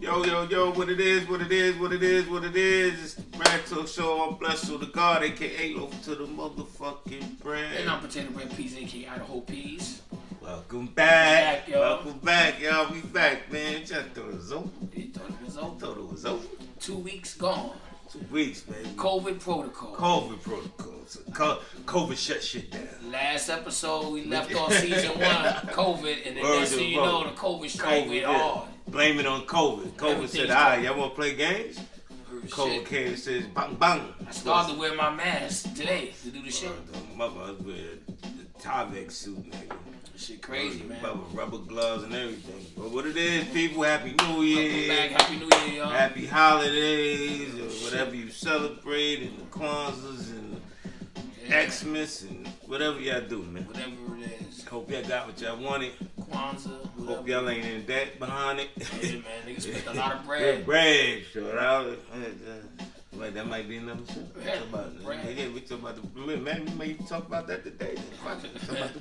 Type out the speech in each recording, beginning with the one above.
Yo, what it is. It's the Brad Talk Show. I'm Blessed with the God, aka Loaf to the motherfucking bread. And I'm Potato Bread Peas, aka Idaho Peas. Welcome back. Y'all. Welcome back, y'all. We back, man. Just thought it was over. You thought it was over? 2 weeks gone. 2 weeks, baby. COVID protocol. So COVID shut shit down. Last episode, we left off season 1, COVID, and the next thing you know, the COVID strike went hard. Blame it on COVID. COVID said, alright, y'all want to play games? COVID came and said, bang, bang. I started to wear my mask today to do the show. Mother, I was wearing the Tyvek suit, nigga. Shit crazy, man. Rubber gloves and everything. But what it is, people, Happy New Year. Welcome back. Happy New Year, y'all. Happy holidays, or whatever you celebrate, and the Kwanzas, and Xmas, and whatever y'all do, man. Whatever it is. Hope y'all got what y'all wanted. Kwanzaa. Hope y'all ain't in debt behind it. Yeah, man. Niggas spent a lot of bread. Bread, sure. Like that might be another show. Yeah, We talk about the man. We may talk about that today. Talk about the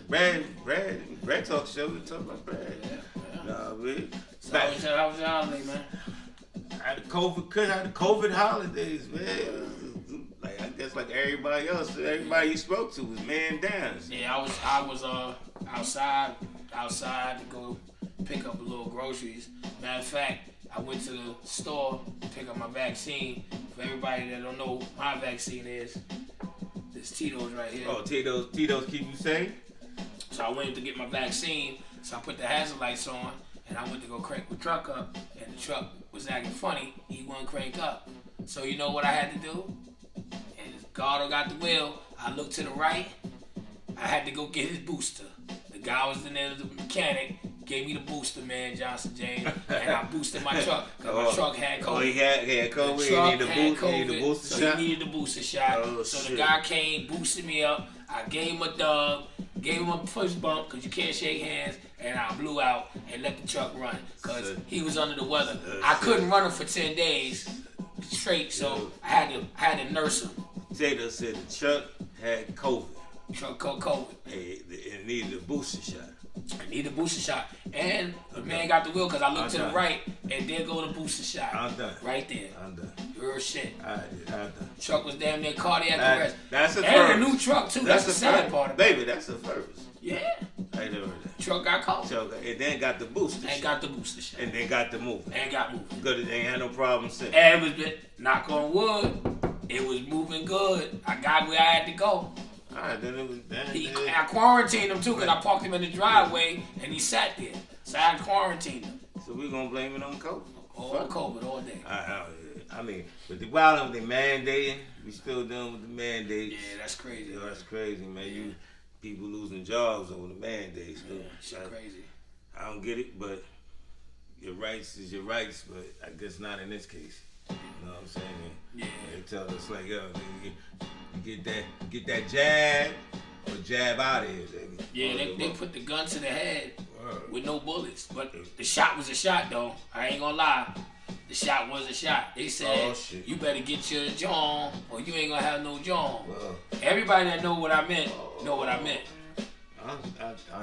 bread talk show. We talk about bread. Yeah. Nah, man. So how was your holiday, man? I had the COVID holidays, man. Like I guess like everybody else, everybody you spoke to was man down. Yeah, I was outside to go pick up a little groceries. Matter of fact, I went to the store to pick up my vaccine. For everybody that don't know what my vaccine is, this Tito's right here. Oh, Tito's keep you safe? So I went to get my vaccine, so I put the hazard lights on, and I went to go crank the truck up, and the truck was acting funny. He wouldn't crank up. So you know what I had to do? And Gardo got the wheel. I looked to the right. I had to go get his booster. The guy was in there, the mechanic, gave me the booster, man, Johnson James, and I boosted my truck because my truck had COVID. Oh, he had COVID. The truck he had needed a booster so shot. he needed the booster shot. Oh, so shit. the guy came, boosted me up. I gave him a dub, gave him a push bump because you can't shake hands, and I blew out and let the truck run because he was under the weather. I couldn't run him for 10 days straight, so I had to nurse him. Tato said the truck had COVID. Truck caught COVID. It needed a booster shot. I need a booster shot. And the man got the wheel because I looked to the right and there go the booster shot. I'm done. Right there. I'm done. Real shit. I'm done. Truck was damn near cardiac arrest. That's a first. And a new truck too. That's the sad part about it. Baby, that's the first. Yeah. I ain't never heard that. Truck got caught. And then got the booster And shot. got the booster shot. And then got the move. And got moving. Good, it ain't had no problem since. And it was, knock on wood, it was moving good. I got where I had to go. Alright, then it was I quarantined him too because I parked him in the driveway and he sat there. So I quarantined him. So we gonna blame it on COVID. All COVID all day. I mean, but the wild they mandating, we still dealing with the mandates. Yeah, that's crazy. Yo, that's crazy, man. You people losing jobs over the mandates. Yeah, shit crazy. I don't get it, but your rights is your rights, but I guess not in this case. You know what I'm saying? Yeah. They tell us like, yo, you get that jab or jab out of here, baby. Yeah, they put the gun to the head with no bullets. But the shot was a shot, though. I ain't gonna lie. The shot was a shot. They said, you better get your John or you ain't gonna have no John. Everybody that know what I meant, know what I meant. I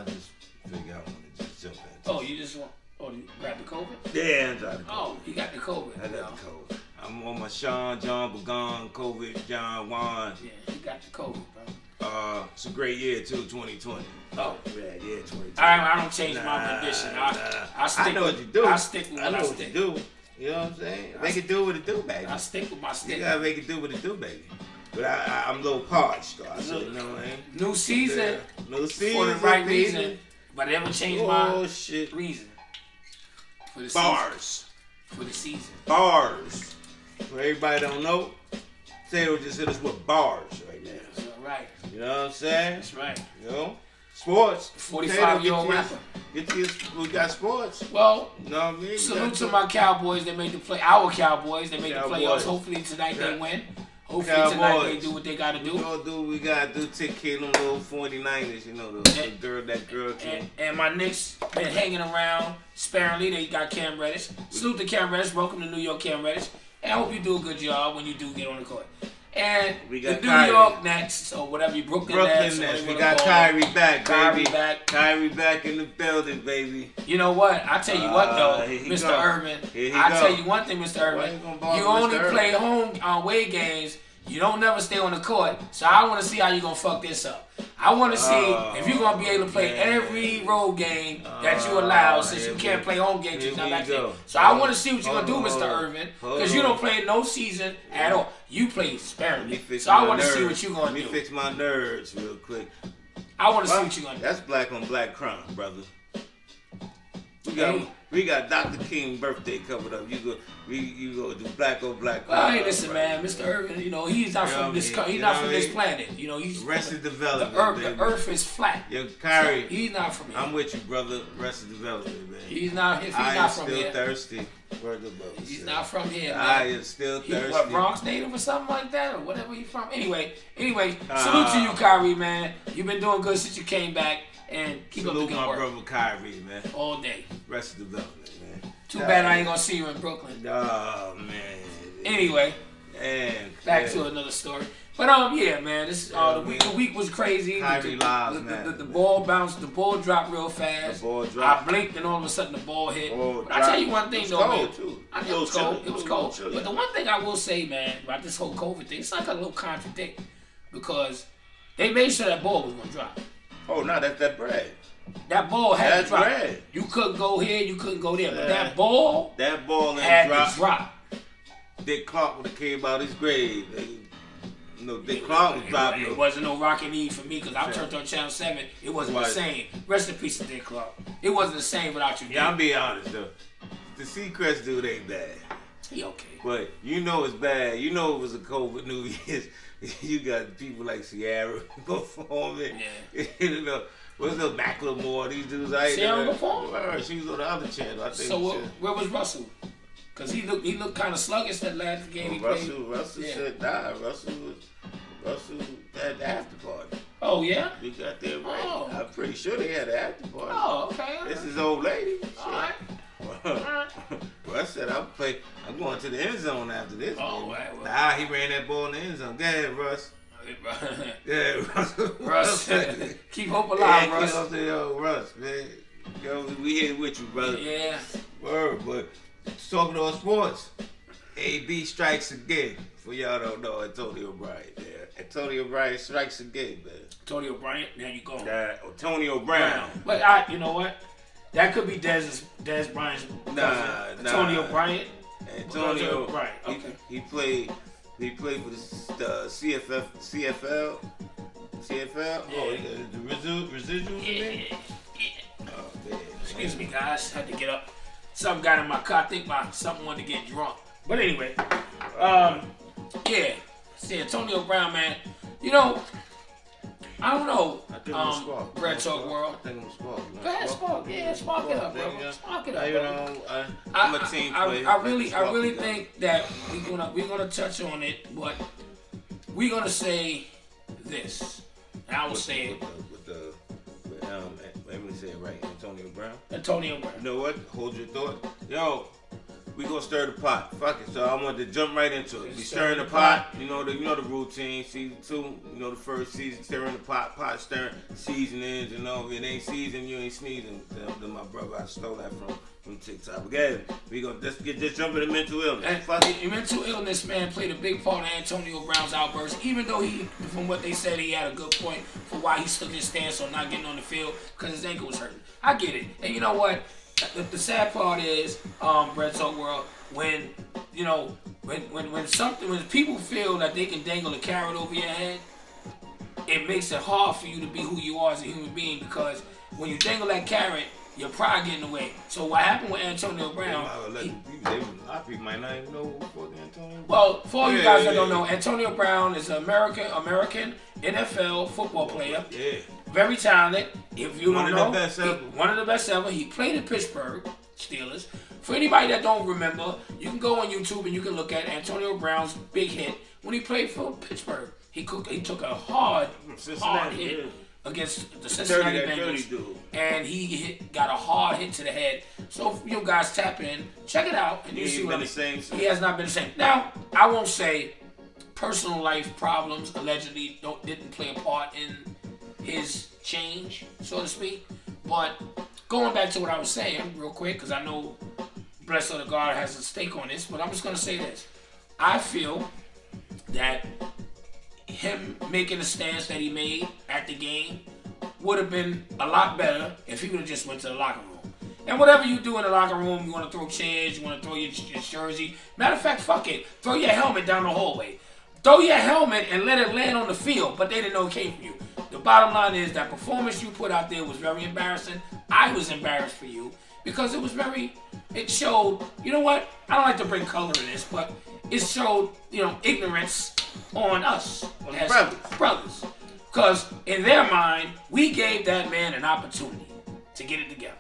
just figure I want to just jump in. Oh, you just want... Oh, you got the COVID? Yeah, I got the COVID. Oh, he got the COVID. I got the COVID. I'm on my Sean, John, Begon, COVID, John, Juan. Yeah, he got the COVID, bro. It's a great year, too, 2020. Oh. Yeah, 2020. I don't change my condition. I know what you do. I stick with what I what you do. You know what I'm saying? Make it do what it do, baby. I stick with my stick. You gotta make it do what it do, baby. But I'm a little parched, though. I said, you know what I mean? New season. New season. For the right reason. But it never changed my shit. reason. For the Bars. Season. For the season. Bars. For everybody don't know, Taylor just hit us with bars right now. That's right. You know what I'm saying? That's right. You know? Sports. 45-year-old rapper. We got sports. Well, you know what I mean? Salute to my Cowboys. They made the play. Our Cowboys. They made the playoffs. Hopefully tonight they win. Hopefully tonight they do what they gotta do. We gotta do. Take care of them little 49ers. You know that girl. And my Knicks been hanging around sparingly. They got Cam Reddish. Salute to Cam Reddish. Welcome to New York, Cam Reddish. And I hope you do a good job when you do get on the court. And We the got New Kyrie. York Nets, or whatever you Brooklyn Nets. Nets. or We whatever got you Kyrie call back, Kyrie baby. back. Kyrie back in the building, baby. You know what? I tell you what though, Here he Mr. go. Irvin. Here he I go. tell you one thing, Mr. Why Irvin. you gonna bother You Mr. only Irvin? play home away games. You don't never stay on the court. So I want to see how you gonna fuck this up. I want to see if you're gonna be able to play man. every road game that you allow, since you can't play home games. Here You're not we back there. go. So I want to see what you're gonna do, Hold Mr. on. Irvin, Hold because you on. don't play no season at all. You play Let me sparingly. fix So I my want to see nerves. what you're gonna Let me do. fix my nerves real quick. I want to see what you're gonna do. That's black on black crime, brother. Hey. We got Dr. King birthday coming up. You go do black on black crime. Well, hey, listen, man, Mr. Irvin. You know he's not You know from what this. I mean? He's You not know from what I this mean? planet. You know he's Arrested the Development, earth. baby. The Earth is flat. Yo, Kyrie, He's not from here. I'm with you, brother. Arrested Development, man. He's not. If he's I am not from still here, thirsty. Word of mother he's said. not from here. I Man. am still He, thirsty. what, Bronx native or something like that, or whatever he's from. Anyway, salute to you, Kyrie, man. You've been doing good since you came back, and keep up the Salute good my work brother Kyrie, man. all day. Arrested Development, man. Too bad I ain't gonna see you in Brooklyn. Oh man. Anyway, And back to another story. But yeah, man, this the week was crazy. Kyrie lives, the man. ball bounced, the ball dropped real fast. The ball dropped. I blinked and all of a sudden the ball hit. Ball But I tell you dropped. one thing It was though, cold, man. too. I It know it was was cold. chilly. It was It was cold. chilly. But the one thing I will say, man, about this whole COVID thing, it's like a little contradict because they made sure that ball was gonna drop. Oh no, that's that bread. That ball had That's to drop. bread. You couldn't go here, you couldn't go there. But Yeah. that ball That ball had ain't dropped. to drop. Dick Clark would have came out his grave. Dick Clark was dropping. It wasn't no Rocket Eve for me because I turned on Channel 7. It wasn't the Right. same. Rest in peace to Dick Clark. It wasn't the same without you. Yeah, I'm being honest though. The Seacrest dude ain't bad. He okay. But you know it's bad. You know it was a COVID New Year's. You got people like Sierra performing. Yeah. You know, what's the Macklemore? These dudes out Sierra there. performed? She was on the other channel. I think. So where was Russell? Because he looked kind of sluggish that last game he played. Russell Yeah. said nah. Russell had the after party. Oh, yeah? We got there right. Oh. I'm pretty sure they had an after party. Oh, okay. This is old lady. All right. Russ said I'm going to the end zone after this. Oh, man. right, well. Nah, he ran that ball in the end zone. Go ahead, Russ. Yeah, Russ, keep hope Yeah, alive, keep Russ. up to yo, Russ, man. Yo, we here with you, brother. Yeah. Word, but talking about sports, AB strikes again. For y'all don't know, Antonio Bryant. Yeah. Antonio Bryant strikes again, man. Antonio Bryant, there you go. Antonio Brown. But you know what? That could be Dez Bryant's Nah. Antonio Bryant. Antonio Bryant. Okay. He played for the CFL. Yeah. Oh, the residuals in there. Oh man. Excuse me, guys. Had to get up. Something got in my car. I think something wanted to get drunk. But anyway, yeah. See, Antonio Brown, man. You know, I don't know. I think I'm spark. Red Talk World. I think I'm spark. Go ahead, spark. Yeah, spark it up, bro. Spark it up, You bro. know, I'm a team player. I really think that we're gonna touch on it, but we're gonna say this. And I will say it. Let me say it right. Antonio Brown. Antonio Brown. You know what? Hold your thought. Yo, we gonna stir the pot. Fuck it. So I want to jump right into it. We stirring the pot. You know the routine. Season 2. You know the first season. Stirring the pot. Pot stirring. Seasonings. You know if it ain't seasoned, you ain't sneezing. Then my brother, I stole that from TikTok. Again, we gonna just jump into mental illness. And Fuck it. mental illness, man, played a big part in Antonio Brown's outburst. Even though from what they said, he had a good point for why he took his stance on not getting on the field because his ankle was hurting. I get it. And you know what? The sad part is, Red Talk World, when people feel that they can dangle a carrot over your head, it makes it hard for you to be who you are as a human being because when you dangle that carrot, your pride getting away. So what happened with Antonio Brown? A lot of people might not even know who fucking Antonio. Well, for all you guys that don't know, Antonio Brown is an American NFL football player. Yeah. Very talented. If you don't know, One of the best ever. one of the best ever. He played in Pittsburgh Steelers. For anybody that don't remember, you can go on YouTube and you can look at Antonio Brown's big hit when he played for Pittsburgh. He took a hard hit against the Cincinnati Bengals, and he got a hard hit to the head. So if you guys tap in, check it out, and you see what I mean. He has not been the same. Now, I won't say personal life problems allegedly didn't play a part in his change, so to speak. But going back to what I was saying real quick, because I know Bless of the God has a stake on this, but I'm just going to say this. I feel that him making the stance that he made at the game would have been a lot better if he would have just went to the locker room. And whatever you do in the locker room, you want to throw chairs, you want to throw your jersey. Matter of fact, fuck it. Throw your helmet down the hallway. Throw your helmet and let it land on the field, but they didn't know it came from you. The bottom line is that performance you put out there was very embarrassing. I was embarrassed for you because it showed, you know what? I don't like to bring color in this, but it showed, ignorance on us as brothers. Because in their mind, we gave that man an opportunity to get it together.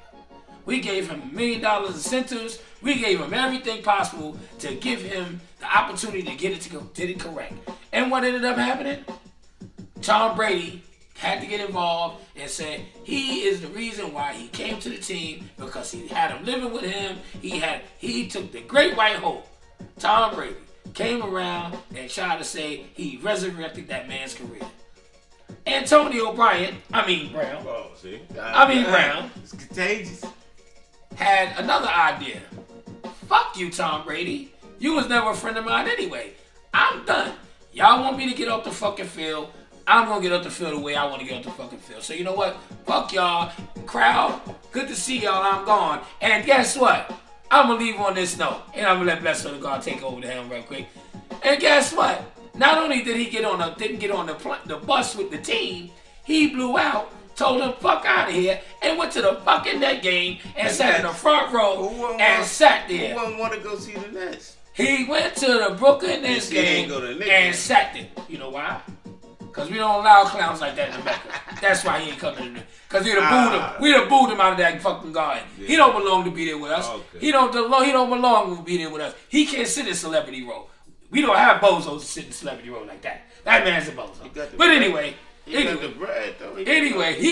We gave him $1 million incentives. We gave him everything possible to give him the opportunity to get it correct. And what ended up happening? Tom Brady had to get involved and said he is the reason why he came to the team because he had him living with him. He took the great white hope. Tom Brady came around and tried to say he resurrected that man's career. Antonio Brown. Oh, see? Brown. It's contagious. Had another idea. Fuck you, Tom Brady. You was never a friend of mine anyway. I'm done. Y'all want me to get off the fucking field. I'm going to get off the field the way I want to get off the fucking field. So you know what? Fuck y'all. Crowd, good to see y'all. I'm gone. And guess what? I'm going to leave on this note. And I'm going to let Bless of the God take over the helm real quick. And guess what? Not only did he didn't get on the bus with the team, he blew out, told him fuck out of here, and went to the fucking net game and sat in the front row and sat there. Who wouldn't want to go see the Nets? He went to the Brooklyn Nets game and sat there. You know why? Because we don't allow clowns like that in America. That's why he ain't coming in there. Because we'd have booed him out of that fucking garden. Yeah. He don't belong to be there with us. Okay. He don't belong to be there with us. He can't sit in celebrity row. We don't have bozos to sit in celebrity row like that. That man's a bozo. But anyway, he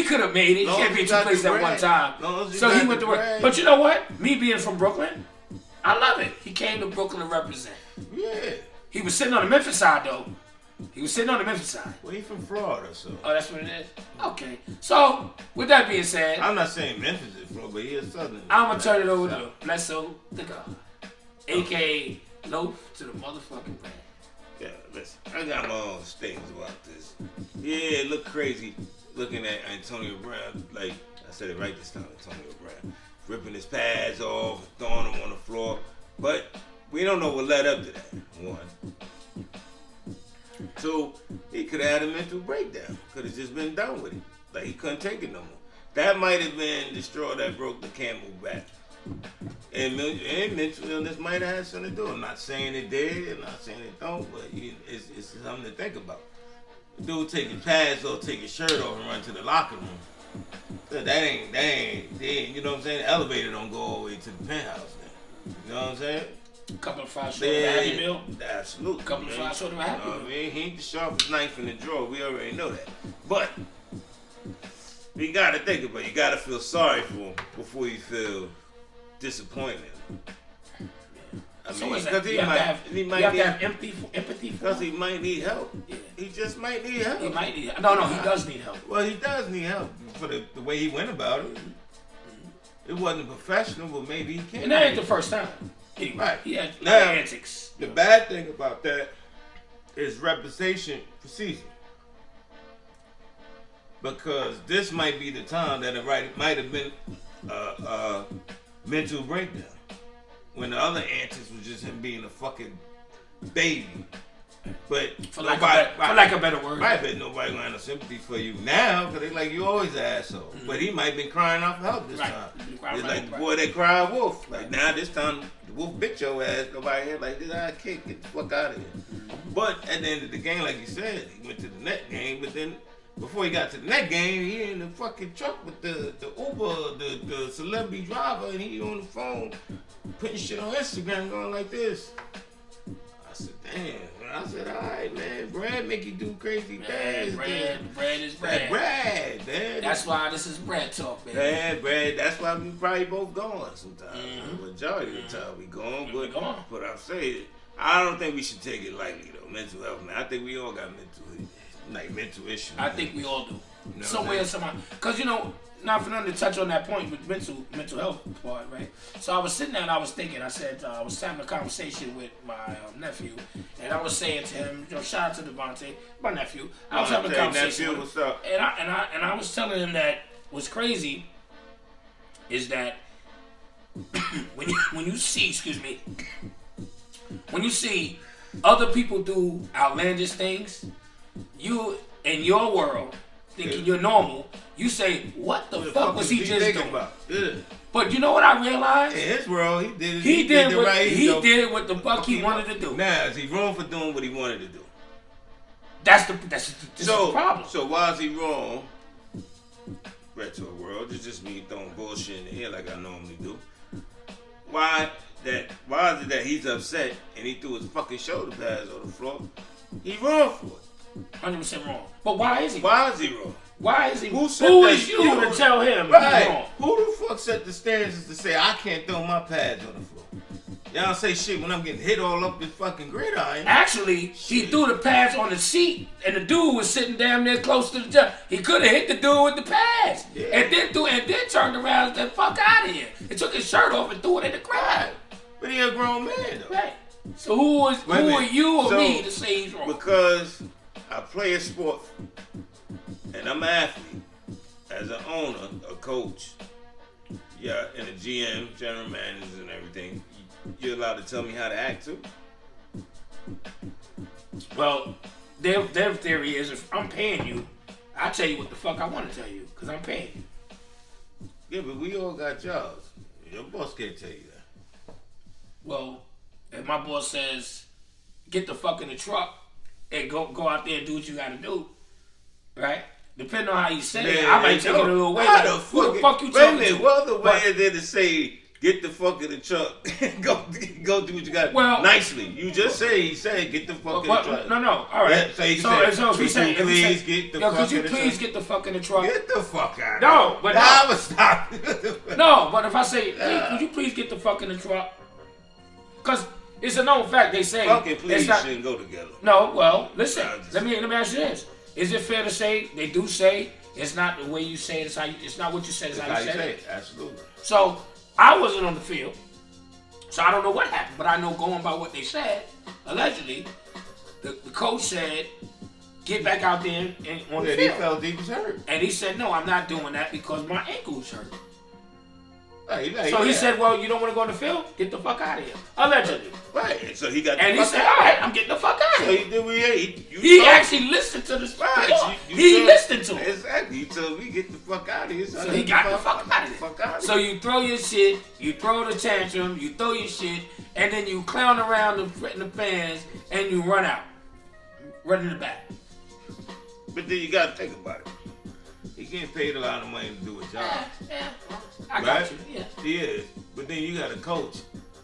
could have made it. He can't be in two places at one time. So he went to work. But you know what? Me being from Brooklyn, I love it. He came to Brooklyn to represent. Yeah. He was sitting on the Memphis side, though. Well, he's from Florida, so. Oh, that's what it is? Okay. So, with that being said. I'm not saying Memphis is Florida, but he is Southern. I'm going to turn it over to Blesso the God. A.K.A. Loaf to the motherfucking brand. Yeah, listen. I got my own statements about this. Yeah, it looked crazy looking at Antonio Brown. Like, I said it right this time, Antonio Brown. Ripping his pads off, throwing them on the floor. But we don't know what led up to that, one. So he could have had a mental breakdown. Could have just been done with it. Like he couldn't take it no more. That might have been the straw that broke the camel back. And mental illness might have had something to do. I'm not saying it did. I'm not saying it don't. But it's something to think about. The dude take his pads off, take his shirt off, and run to the locker room. That ain't. You know what I'm saying? The elevator don't go all the way to the penthouse. Now. You know what I'm saying? A couple of flies short of a Happy Meal. Absolutely. A couple of flies short of a Happy Meal. He ain't the sharpest knife in the drawer. We already know that. But you got to think about it. You got to feel sorry for him before you feel disappointed. I mean, because he might have empathy for because he might need help. Yeah. He just might need help. He might need help. No, he does need help. Well, he does need help for the way he went about it. It wasn't professional, but maybe he can. And that ain't the first time. Right. He had antics. The bad thing about that is reputation for season. Because this might be the time that it might have been a mental breakdown. When the other antics was just him being a fucking baby. But for lack of a better word. Right, but nobody gonna have no sympathy for you now because they like you always an asshole. Mm-hmm. But he might have been crying out for help this time. It's like the boy that cried wolf. Like now this time the wolf bit your ass. Nobody here like this. I can't get the fuck out of here. Mm-hmm. But at the end of the game, like you said, he went to the net game. But then before he got to the net game, he in the fucking truck with the Uber, the celebrity driver, and he on the phone putting shit on Instagram going like this. I said, damn. I said, all right, man. Brad make you do crazy things. Brad is Brad. Brad, man. That's why this is Brad talk, man. Brad. That's why we probably both going sometimes. Mm-hmm. Majority of the time we going. But I say, I don't think we should take it lightly though. Mental health, man. I think we all got mental issues. I think we all do. You know Somewhere, somehow. Because, you know, not for nothing to touch on that point with mental health part, right? So I was sitting there and I was thinking, I said, I was having a conversation with my nephew, and I was saying to him, you know, shout out to Devontae, my nephew. I was having a conversation nephew, with what's up? And I was telling him that what's crazy is that when you see, when you see other people do outlandish things, you in your world thinking you're normal, you say, what the fuck was he just doing? About? Yeah. But you know what I realized? In his world, he did it. He did right. what the fuck he wanted to do. Now, is he wrong for doing what he wanted to do? That's the problem. So why is he wrong? Retro world, it's just me throwing bullshit in the air like I normally do. Why is it that he's upset and he threw his fucking shoulder pads on the floor? He wrong for it. 100% wrong. But why is he? Why is he wrong? Why is he? Who is you to tell him he's wrong? Who the fuck set the standards to say I can't throw my pads on the floor? Y'all say shit when I'm getting hit all up this fucking gridiron. Actually, he threw the pads on the seat, and the dude was sitting down there close to the judge. He could have hit the dude with the pads, and then turned around and said, "Fuck out of here!" And took his shirt off and threw it in the crowd. But he a grown man though. Right. So who are you or me to say he's wrong? Because I play a sport, and I'm an athlete. As an owner, a coach, yeah, and a GM, general managers, and everything. You're allowed to tell me how to act too? Well, their theory is if I'm paying you, I tell you what the fuck I want to tell you because I'm paying you. Yeah, but we all got jobs. Your boss can't tell you that. Well, if my boss says, get the fuck in the truck and go out there and do what you got to do, right? Depending on how you say it, I might take it a little way. Like, who the fuck you talking to? What other way is there to say, get the fuck in the truck, go do what you got. Well, nicely. You just he said, get the fuck in the truck. No, all right. So he said, please get the fuck in the truck. Could you please get the fuck in the truck? Get the fuck out. No, but I would stop. No, but if I say, could you please get the fuck in the truck? Because it's a known fact. They say fucking please shouldn't go together. No, well, listen. Let me ask you this: is it fair to say they do say it's not the way you say it? It's not what you said. It's how you say it. Absolutely. So I wasn't on the field, so I don't know what happened. But I know going by what they said, allegedly, the coach said, "Get back out there and on the field." He felt he was hurt, and he said, "No, I'm not doing that because my ankle's hurt." So he said, "Well, you don't want to go on the field? Get the fuck out of here." Allegedly. Right. So he got. And he said, "All right, I'm getting the fuck out of here." So he actually listened to the speech. Right. He listened to it. Exactly. You told me get the fuck out of here. So he got the fuck out of here. So you throw your shit, you throw the tantrum, you throw your shit, and then you clown around the fans, and you run out, run in the back. But then you got to think about it. He getting paid a lot of money to do a job. Yeah. I got you. Yeah. Yeah. But then you got a coach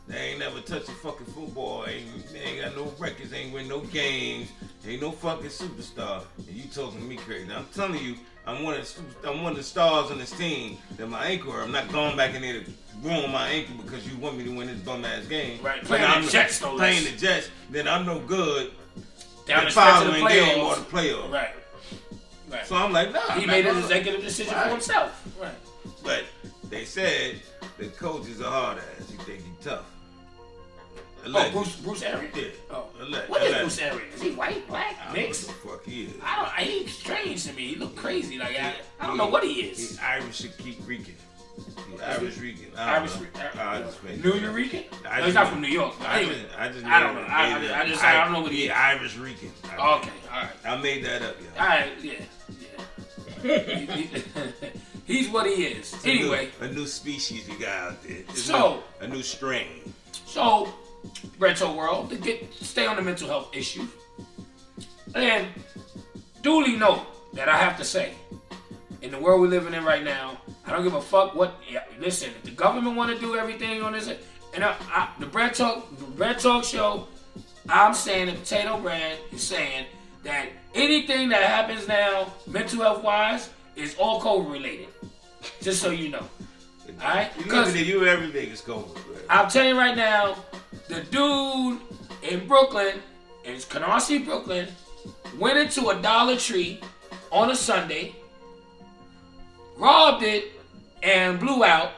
that ain't never touched a fucking football, ain't got no records, ain't win no games, ain't no fucking superstar, and you talking to me crazy. Now, I'm telling you, I'm one of the stars on this team that my ankle hurt. I'm not going back in there to ruin my ankle because you want me to win this bum ass game. Right. Playing the Jets, no less. Playing the Jets, then I'm no good. Down the following game or the playoffs. Right. So I'm like, nah. He made an executive decision for himself. Right. But they said the coach is a hard ass. He think he tough. Bruce Arians? Yeah. Oh. What is Bruce Arians? Is he white, black, mixed? I don't know what the fuck he is. He's strange to me. He look crazy. Like I don't know what he is. He's Irish and keep Rican. He's Irish Rican. New Rican? No, he's not from New York. I don't know. I don't know what he is. Irish Rican. Okay, all right. I made that up, yo. All right, yeah. He's what he is. It's anyway, a new species we got out there. A new strain. So, Retro World, to stay on the mental health issue, and duly note that I have to say, in the world we're living in right now, I don't give a fuck what. Listen, if the government want to do everything on this, and the Bread Talk show, I'm saying the Potato Brand is saying that anything that happens now, mental health wise, is all COVID related. Just so you know. Alright? You everything is COVID. I'm telling you right now, the dude in Brooklyn, in Canarsie, Brooklyn, went into a Dollar Tree on a Sunday, robbed it, and blew out,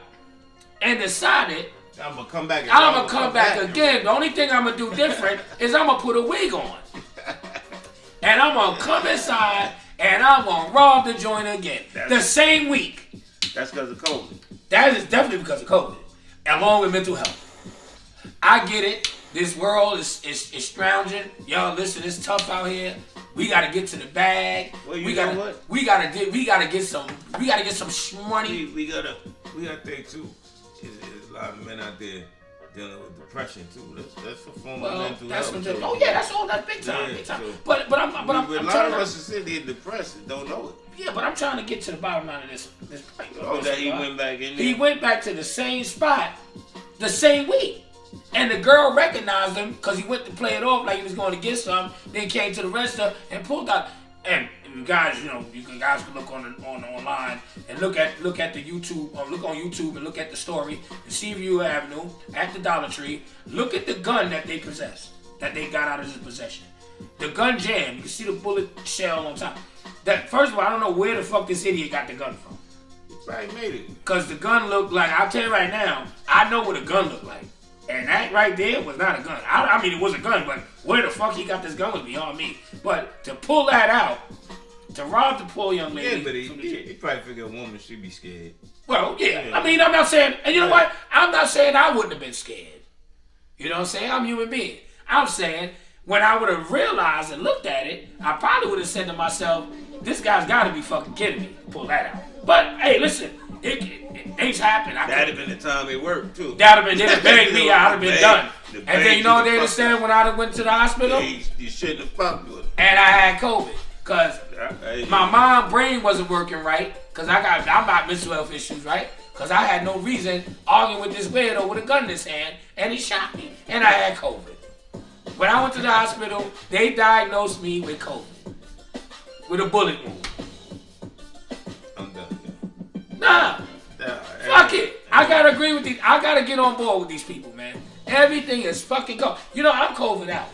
and decided I'm gonna come back. I'm gonna come back again. The only thing I'm gonna do different is I'm gonna put a wig on, and I'm gonna come inside and I'm gonna rob the joint again. The same week. That's because of COVID. That is definitely because of COVID, along with mental health. I get it. This world is scrounging. Y'all, listen, it's tough out here. We gotta get to the bag. Well, we gotta get some money. We gotta think too. There's a lot of men out there dealing with depression too. That's a form of mental health. Oh yeah, that's all. That's big time. Big time. But I'm a lot of us are sitting here depressed and don't know it. Yeah, but I'm trying to get to the bottom line of this point. Oh, that he went back in there. He went back to the same spot, the same week. And the girl recognized him because he went to play it off like he was going to get some. Then came to the register and pulled out. And guys, you guys can look on online and look at the YouTube, or look on YouTube and look at the story in Seaview Avenue at the Dollar Tree. Look at the gun that they possessed, that they got out of his possession. The gun jammed. You can see the bullet shell on top. That first of all, I don't know where the fuck this idiot got the gun from. He probably made it. Cause the gun looked like, I'll tell you right now, I know what a gun looked like. And that right there was not a gun. I mean, it was a gun, but where the fuck he got this gun was beyond me. But to pull that out, to rob the poor young lady. Yeah, but he probably figured a woman should be scared. Well, yeah. I mean, I'm not saying, and you know what? I'm not saying I wouldn't have been scared. You know what I'm saying? I'm a human being. I'm saying when I would have realized and looked at it, I probably would have said to myself, this guy's got to be fucking kidding me to pull that out. But, hey, listen. Things happen. That'd have been the time it worked too. They'd have banged me. I'd have been done. And then you know what they'd have said when I went to the hospital? You shouldn't have fucked with it. And I had COVID. Cause my mom's brain wasn't working right. Cause I got mental health issues, right? Cause I had no reason arguing with this weirdo with a gun in his hand, and he shot me. And I had COVID. When I went to the hospital, they diagnosed me with COVID. With a bullet wound. I'm done. Nah. Fuck it. I gotta agree with these. I gotta get on board with these people, man. Everything is fucking go. You know, I'm COVID out.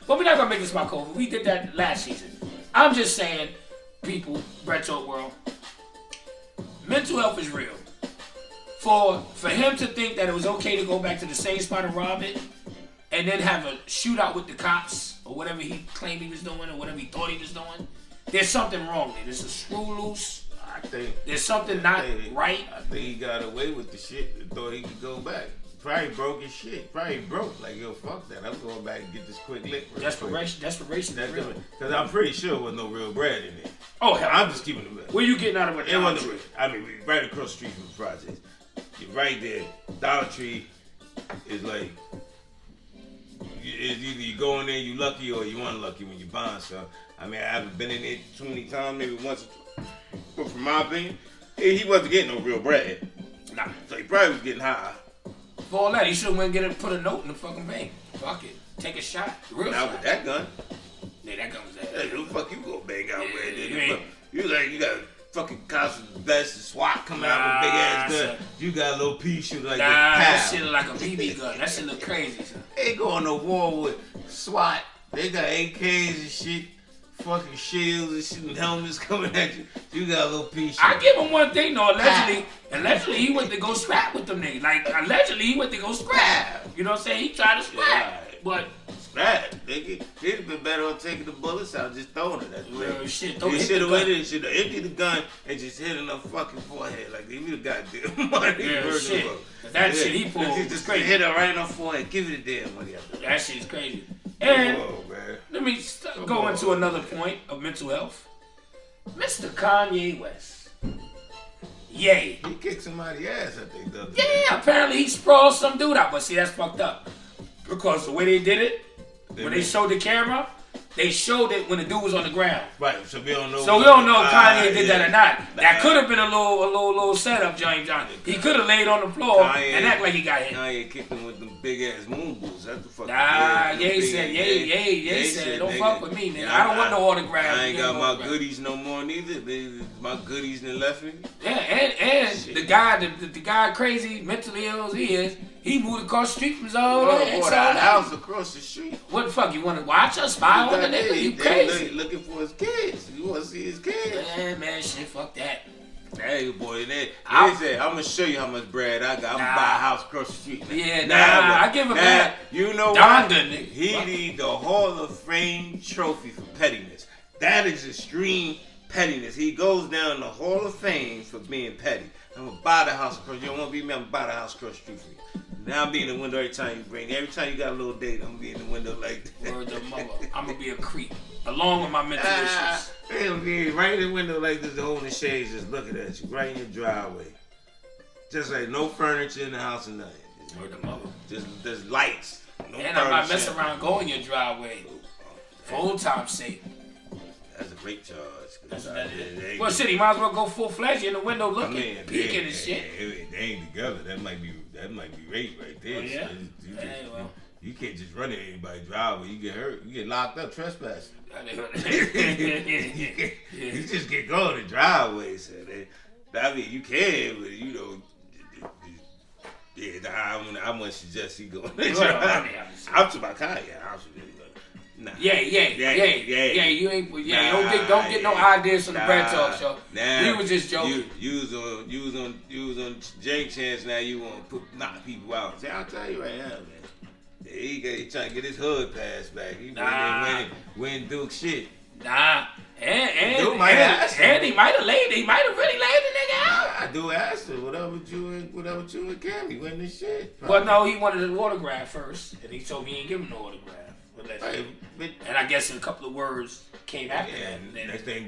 But we're not gonna make this about COVID. We did that last season. I'm just saying, people, Brett Talk World, mental health is real. For him to think that it was okay to go back to the same spot and rob it, and then have a shootout with the cops, or whatever he claimed he was doing, or whatever he thought he was doing, there's something wrong there. There's a screw loose. There's something not right. I think he got away with the shit and thought he could go back. Probably broke his shit. Probably broke. Like, yo, fuck that. I'm going back and get this quick lick. Desperation. Because I'm pretty sure there was no real bread in it. Oh, hell. I'm just keeping it real. Where you getting out of it? It wasn't real. I mean, right across the street from the projects. You're right there. Dollar Tree is like, it's either you go in there, you lucky, or you unlucky when you're buying something. I mean, I haven't been in there too many times, maybe once or twice. But from my opinion, he wasn't getting no real bread. Nah. So he probably was getting high. For all that, he should have went and put a note in the fucking bank. Fuck it. Take a shot. Real now shot. With that gun. Yeah, that gun was that. Hey, who the fuck you gonna bang out with? You got fucking cops with vests and SWAT coming out with big ass gun. Son. You got a little pea shooter like that shit look like a BB gun. That shit look crazy, son. They go on the war with SWAT. They got AKs and shit. Fucking shields and shit and helmets coming at you. You got a little piece. I give him one thing though. Allegedly he went to go scrap with them niggas. Like allegedly he went to go scrap. You know what I'm saying? He tried to scrap, yeah. but scrap. He'd have been better on taking the bullets out, just throwing it at the real shit. He should have went in, should have emptied the gun and just hit in the fucking forehead. Like he would have got damn money. Yeah, shit. That shit he pulled. He just crazy. Hit her right in the forehead. Give it a damn money after that. Shit's crazy. And whoa, man. Let me go into another point of mental health. Mr. Kanye West. Yay. He kicked somebody's ass, I think, the other day. Yeah, apparently he sprawled some dude out. But see, that's fucked up. Because the way they did it, when they showed the camera, they showed it when the dude was on the ground. Right, so we don't know. So we don't know if Kanye did that or not. That could have been a little setup, James Johnson. He could have laid on the floor and act like he got hit. Kanye kicked him with them big ass moon boots. That's the fucking. Ye said, don't fuck with me, nigga. Yeah, I don't want no autograph. I ain't got my goodies no more neither. My goodies done left me. Yeah, and the guy crazy, mentally ill as he is, He moved across the street from his own Bought a house across the street. What the fuck? You want to watch us spy on the nigga? You crazy? Looking for his kids. You want to see his kids? Man, shit, fuck that. Hey, boy, I'm gonna show you how much bread I got. I'm gonna buy a house across the street. I give him that. You know what? He need the Hall of Fame trophy for pettiness. That is extreme pettiness. He goes down the Hall of Fame for being petty. I'm gonna buy the house across. You don't want to be me? I'm gonna buy the house across the street for you. Now I'm be in the window every time you got a little date. I'm gonna be in the window like that. Word of mother. I'm gonna be a creep along with my mental issues. They'll be right in the window like this, holding the shades, just looking at you, right in your driveway. Just like no furniture in the house or nothing. Word of mother. Just lights. No and I might mess around going your driveway. For old time's sake. That's a rape charge. That's what that is. Well, shit, he might as well go full fledged in the window looking, peeking and shit. They ain't together. That might be rape right there. Oh, yeah? You can't just run in anybody's driveway. You get hurt. You get locked up trespassing. You just get going to driveways. I mean, you can, but you know. Yeah, I wouldn't suggest you go. I'm talking about Kanye. Nah. Yeah. You ain't. Don't get no ideas from the Bread Talk Show. We was just joking. You was on Jake Chance. Now you want to knock people out. See, I'll tell you right now, man. He trying to get his hood pass back. He win Duke shit. Nah. And Duke might and he might have really laid the nigga out. I do ask him. Whatever you and Cammy win this shit. Well, no, he wanted an autograph first, and he told me he ain't giving no autograph. And I guess a couple of words came after that. And next thing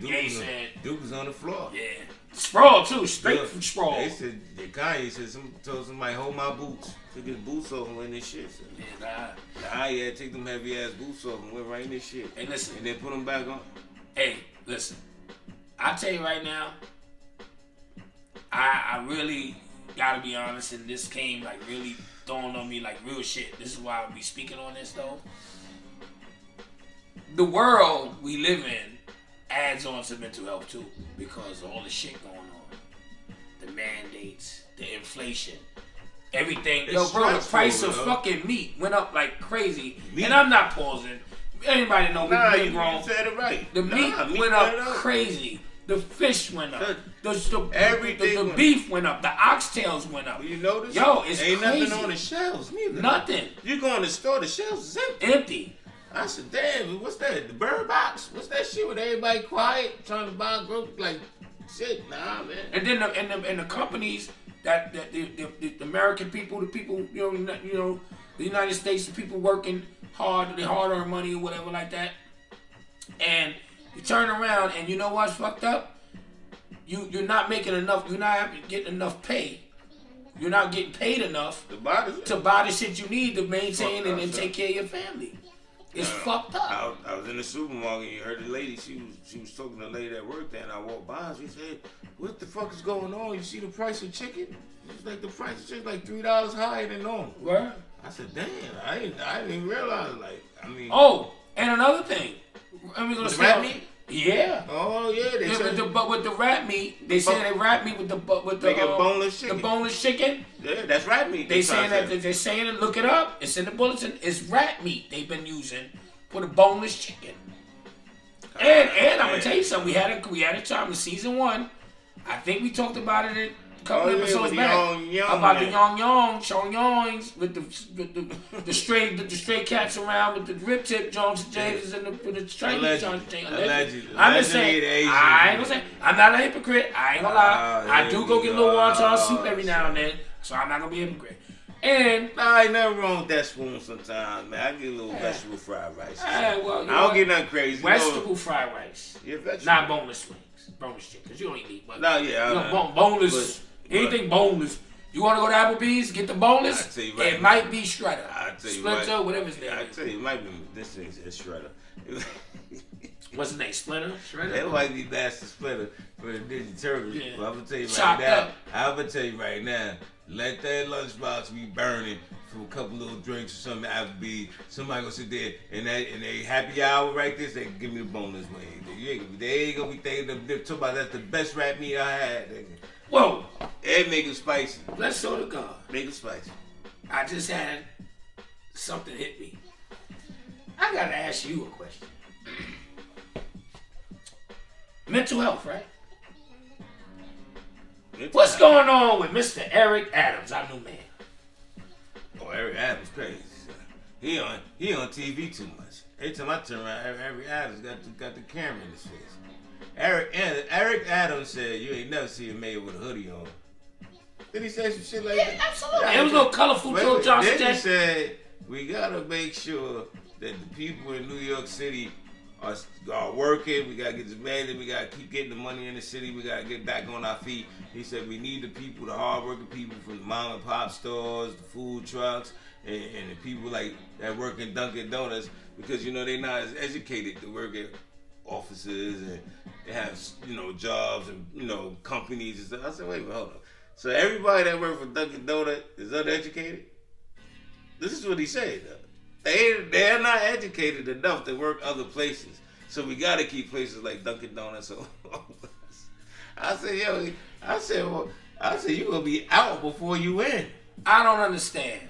Duke was on the floor. Yeah. Sprawl too, straight from Sprawl. They said Kanye told somebody hold my boots. Took his boots off and went in this shit. So. Yeah, take them heavy ass boots off and went right in this shit. Hey, listen. And then put them back on. Hey, listen. I tell you right now, I really gotta be honest, and this came like really throwing on me like real shit. This is why I'll be speaking on this though. The world we live in adds on to mental health too, because of all the shit going on. The mandates, the inflation, everything. Yo, bro, the price of fucking meat went up like crazy. And I'm not pausing. Anybody know we've been grown. You said it right. The meat went up crazy. The fish went up. The beef went up. The oxtails went up. You notice? Yo, it's ain't crazy. Nothing on the shelves neither. Nothing. You go in the store, the shelves is empty. I said, damn, what's that? The Bird Box? What's that shit with everybody quiet trying to buy growth? Like, shit, nah, man. And then the companies that the American people, the people, you know, the United States, the people working hard, they hard-earned money or whatever like that. And you turn around and you know what's fucked up? You're not making enough. You're not getting enough pay. You're not getting paid enough to buy the shit you need to maintain and take care of your family. It's fucked up. I was in the supermarket and you heard the lady, she was talking to the lady that worked there, and I walked by and she said, what the fuck is going on? You see the price of chicken? It's like the price of chicken like $3 higher than normal. What? I said, damn, I didn't even realize, like, I mean. Oh, and another thing. With the rat meat? Yeah. Oh yeah, but with the rat meat, they say they rat meat with the boneless chicken. The boneless chicken. Yeah, that's rat meat. They're saying it. Look it up. It's in the bulletin. It's rat meat they've been using for the boneless chicken. And I'm gonna tell you something. We had a time in season 1. I think we talked about it a couple episodes back about the Yong with the stray cats around with the rip tip Jones James and the Chinese Jones James. I'm just saying. I ain't gonna say. I'm not a hypocrite. I ain't gonna lie. I do go get a little wonton soup every now and then, so I'm not gonna be a hypocrite. And ain't nothing wrong with that spoon sometimes, man. I get a little vegetable fried rice. I don't get nothing crazy. Vegetable fried rice. Yeah, vegetable. Not boneless wings. Boneless chicken, because you don't eat meat. But boneless. Anything boneless. You want to go to Applebee's, get the boneless? It might be Shredder. Splinter, whatever his name is. I tell you, it might be this thing's Shredder. What's his name? Splinter? Shredder? It might be Master Splinter for the Ninja Turtles. Yeah. But I'm gonna tell you right now. Let that lunchbox be burning for a couple little drinks or something. Applebee's. Somebody gonna sit there and they happy hour right there. They give me the boneless wing. They ain't gonna be thinking talking about that's the best rat meat I had. Whoa! And make it spicy. Let's show to God. Make it spicy. I just had something hit me. I gotta ask you a question. Mental health, right? What's going on with Mr. Eric Adams, our new man? Oh, Eric Adams crazy. He on TV too much. Every time I turn around, Eric Adams got the camera in his face. Eric Adams said you ain't never seen a mayor with a hoodie on. Did he say some shit like that? Absolutely. It was no colorful Joe Johnson. Then he said we gotta make sure that the people in New York City are working. We gotta get this money. We gotta keep getting the money in the city. We gotta get back on our feet. He said we need the people, the hardworking people from the mom and pop stores, the food trucks, and the people like that work in Dunkin' Donuts because they're not as educated to work at offices and they have jobs and companies and stuff. I said, wait, hold on. So everybody that works for Dunkin' Donuts is uneducated? This is what he said. They're not educated enough to work other places. So we got to keep places like Dunkin' Donuts. I said, you going to be out before you in. I don't understand.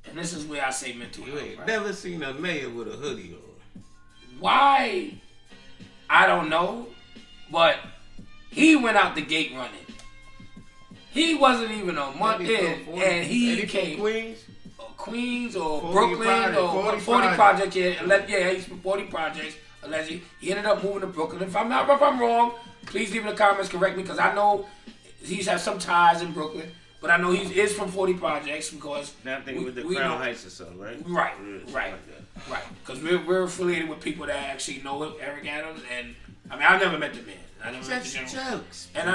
And this is where I say mental health. You ain't never seen a mayor with a hoodie on. Why? I don't know. But he went out the gate running. He wasn't even a month in, and he came. Queens or Brooklyn or 40 Projects. Yeah, he's from 40 Projects. Allegedly, he ended up moving to Brooklyn. If I'm wrong, please leave in the comments, correct me, because I know he's had some ties in Brooklyn, but I know he is from 40 Projects because. Now I'm thinking with the Crown Heights or something, right? Right. Because we're affiliated with people that actually know Eric Adams, and I mean I never met the man. I never met the general. Jokes. And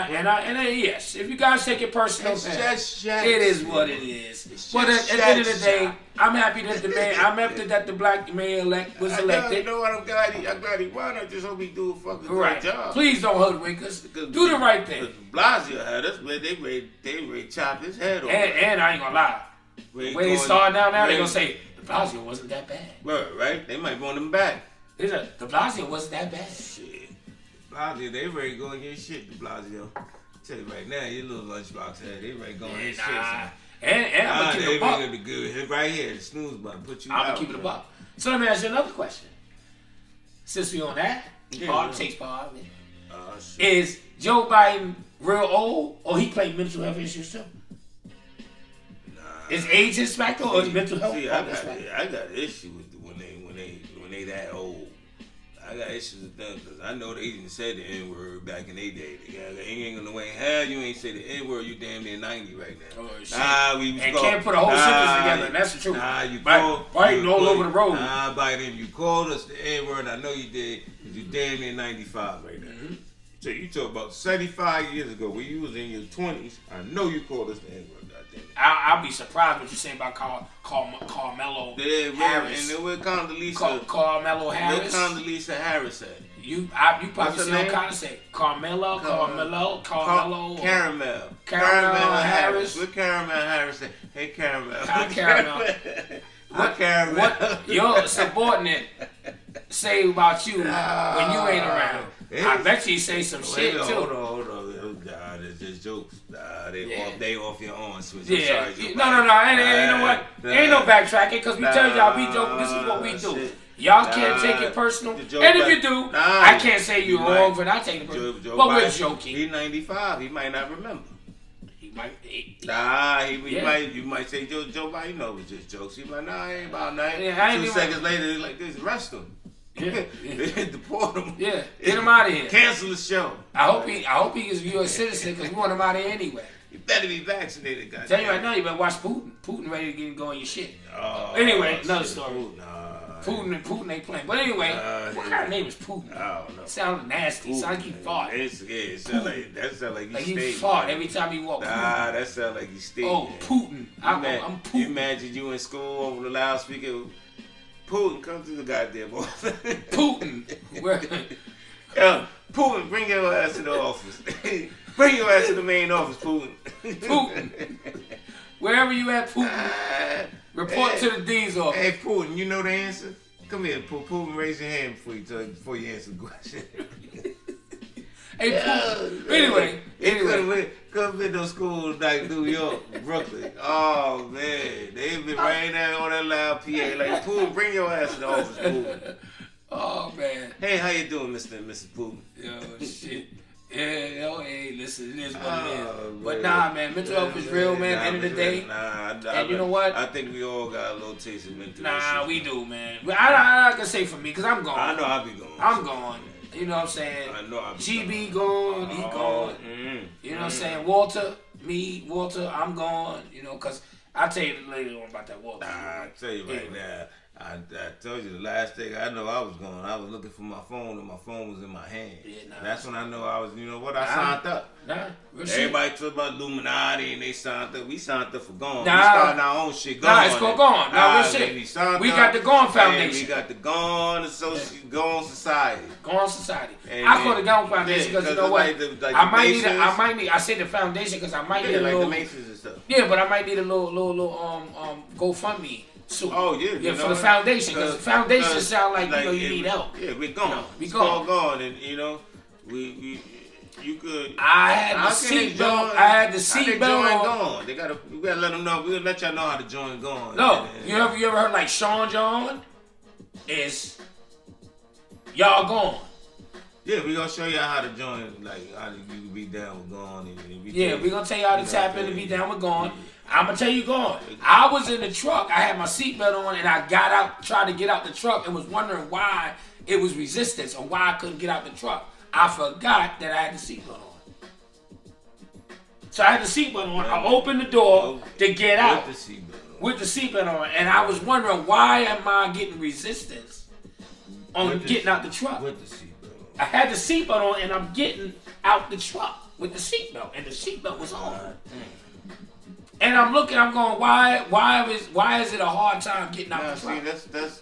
yes, if you guys take it personal, it's just jokes. It is what it is. But at the end of the day, I'm happy that the black mayor elect was elected. You know what? I'm glad he won. I just hope he do a fucking great job. Please don't hoodwink us. Do the right thing. Blasio had us, man. They ready chopped his head off. And I ain't gonna lie. The way they starting now, they gonna say De Blasio wasn't that bad. Right? They might want him back. De Blasio wasn't that bad. Shit. Blasio, they ready to go and get shit, De Blasio. Tell you right now, your little lunchbox head, they ready to go and get shit. And I'm gonna keep it a buck. They good right here, the snooze button, put you out. I'm gonna keep it a buck. So let me ask you another question. Since we on that, takes part of it. Is Joe Biden real old, or he played mental health issues too? Is age his factor, or is mental health? See, I got issue with when they that old. I got issues with them because I know they even said the N-word back in their day. They ain't gonna wait. Hell, you ain't say the N-word. You damn near 90 right now. Oh shit! Can't put a whole sentence together. And that's the truth. You biting all over the road. Biden, you called us the N-word. I know you did because you damn near 95 right now. Mm-hmm. So you talk about 75 years ago when you was in your 20s. I know you called us the N-word. I'll be surprised what you say about Carmelo Harris. And we're Condoleezza. Carmelo Harris. Where Condoleezza Harris at? You probably see what kind of say. Carmelo Caramel Harris. Where Caramel Harris at? Hey Caramel. Hi Caramel. What your subordinate say about you when you ain't around? I bet you say some shit too. Hold on. It's just jokes. They off your own switch. Yeah. No. You know what? Ain't no backtracking because we tell y'all we joke. This is what we do. Shit. Y'all can't take it personal. And if you do, I can't say you're wrong for not taking it personal. But we're joking. He's 95. He might not remember. He might. You might say Joe Biden. You know it was just jokes. He might I ain't about 90. 2 seconds later, they're like this. Arrest him. Yeah. Deport him. Yeah, get him out of here. Cancel the show. I hope he is a U.S. citizen because we want him out of here anyway. You better be vaccinated, guys. Tell you right now, you better watch Putin. Putin ready to get going your shit. Anyway, another story. Putin ain't playing. But anyway, what kind of name is Putin? I don't know. Sounds nasty. Sounds like he fought. It sounds like he fought every time he walked. That sounds like he stayed. Oh, Putin. I'm Putin. You imagine you in school over the loudspeaker. Putin, come to the goddamn office. Putin. Putin, bring your ass to the office. Bring your ass to the main office, Putin. Putin. Wherever you at, Putin. Report to the dean's office. Hey, Putin, you know the answer? Come here, Putin, raise your hand before you answer the question. Hey, Pooh. Anyway. Could have been no school like New York, Brooklyn. Oh, man. They been right there on that loud PA. Like, Pooh, bring your ass to the office, Pooh. Oh, man. Hey, how you doing, Mr. and Mrs. Pooh? Yo, shit. Yeah, hey, listen, it is what it Oh, is. But nah, man, mental health is real, man, at the end of the day. And you know what? I think we all got a little taste of mental Nah, issues. we do, man. I can say for me, because I'm gone. I know I'll be going. I'm gone. You know what I'm saying? I know I'll be GB gone, he gone. You know what I'm saying? Walter, I'm gone. You know, because I'll tell you later on about that Walter. I tell you right now, I told you the last thing I know I was going. I was looking for my phone and my phone was in my hand. Yeah, nah. That's when I know I was, you know what, I signed up. Nah, real shit. Everybody talk about Illuminati and they signed up. We signed up for Gone. Nah. We starting our own shit. Gone. Nah, it's called Gone. Nah, real shit. We got the Gone Foundation. We got the Gone Association, Gone Society. Gone Society. And I call it Gone Foundation because you know what? I might need. I say the foundation because I might need a like little. the Masons and stuff. Yeah, but I might need a little GoFundMe. So, oh yeah, yeah, for the foundation because the foundation sound like you know you need help. Yeah, we're gone. You know, we it's gone. all gone, and you know you could. I had the seatbelt. I had the seatbelt on. Gone. We gotta let them know. We'll let y'all know how to join Gone. No, you ever heard like Sean John? Is y'all gone? Yeah, we gonna show y'all how to join. Like how you can be down with Gone. Yeah, we gonna tell y'all to tap in and be down with Gone. I'm gonna tell you, Gone. I was in the truck. I had my seatbelt on, and I got out, tried to get out the truck, and was wondering why it was resistance or why I couldn't get out the truck. I forgot that I had the seatbelt on. So I had the seatbelt on. I opened the door to get out with the seatbelt on, and I was wondering why am I getting resistance on getting out the truck? With the seatbelt on. I had the seatbelt on, and I'm getting out the truck with the seatbelt, and the seatbelt was on. And I'm looking, I'm going, why is it a hard time getting out the truck? See, that's